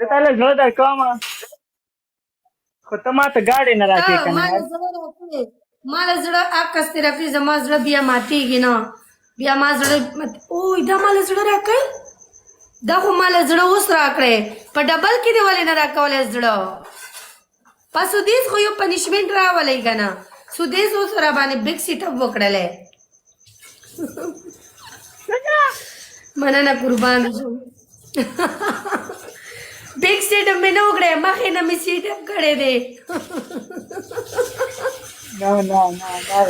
ته تاله زړه در کوم خو ته ما ته ګاډي نه راکې کنه مال زړه عکس تیر افری زما زړه بیا ماتیږي نه بیا ما زړه اوه دا مال زړه راکې دا خو مال زړه اوس راکړې په ډبل کې دی ولې نه راکولې زړه پس دیس خو یو پنیشمنت راولې کنه سودیس اوس را باندې بیگ سیټ اپ وکړلې مننه قربان شم بیگ سیټ اپ مې نه وکړې مخې نه مې سیټ اپ کړې دی نه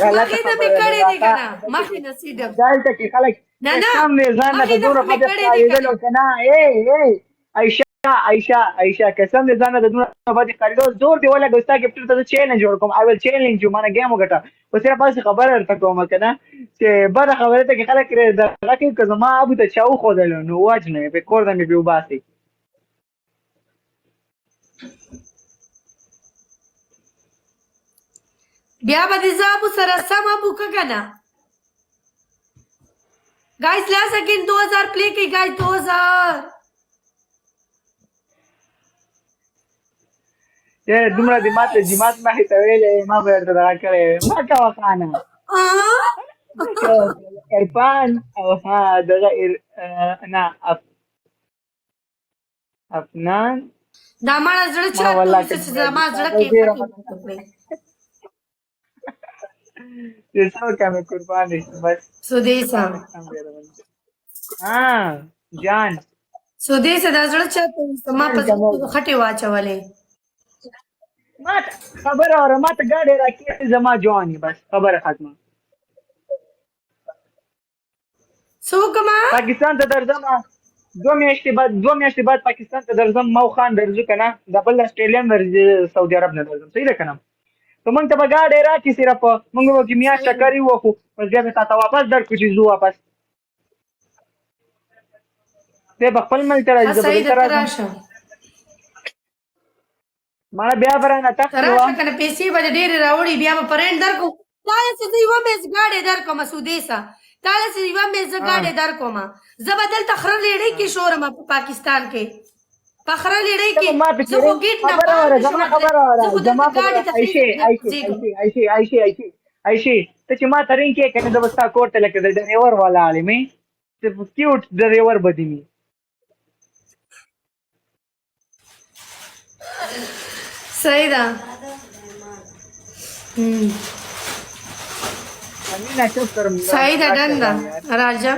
غلط مخې نه مې کړې دی کنه مخې نه سیټ اپ دلته کې خلک نه کم نه ځان ته دوره پدې پایېدل کنه ای عائشہ قسم دې ځان ته دوره پدې کړو زور دی ولا ګستا کېپټل ته چیلنج جوړ کوم آی ویل چیلنج یو مانه گیم وګټه او سره پاسه خبر ورته کوم کنه چې بل خبره ته کې خلک راکې که زما ابو ته چاو خو دل نو واجنه په کور د مې بیو باسي بیا به دې زابو سره سم ابو کنه गाइस ला सेकंड 2000 प्ले की गाइस 2000 ये दुमरा दि माते जिमात में ही तवेले मां बैठ रहा करे मां का वखाना इरफान او ها دغه انا افنان دا ما زړه چا ما زړه کې ये सब क्या मैं कुर्बान है बस सुदेशा हाँ जान सुदेशा دا زړه چا ما په خټه واچولې ما خبر اور ما ته ګاډي راکې زما جواني بس خبر ختمه سوکما پاکستان ته درځم 2 میاشتې بعد پاکستان ته درځم مو خان درځو کنه د بل استرالیا ورځي سعودي عرب نه درځم صحیح ده کنه تو مونږ ته به ګاډی راکړي صرف مونږ به کې میاشته کاري وکړو بس بیا به تا ته واپس درکړو چې ځو واپس دی به خپل ملک ته راځي زه به دلته راځم ماړه بیا به رانه تخت راشه کنه پیسې به ډېرې راوړي بیا به پرنټ درکړو تاله چې زه یوه میز ګاډی درکړم سودیسه تاله چې یوه میز زه ګاډی درکړم زه به دلته خره لیړۍ کې شورم په پاکستان کې په خره لیړۍ کې زه خو ګیټ نه عائشې ته چې ما ترین کې کنه د بستا کوټ لکه د ډرایور والا عالمي ته کیوټ ډرایور بدینی صحیح ده امینه چوپ کرم صحیح ده ډن ده راجا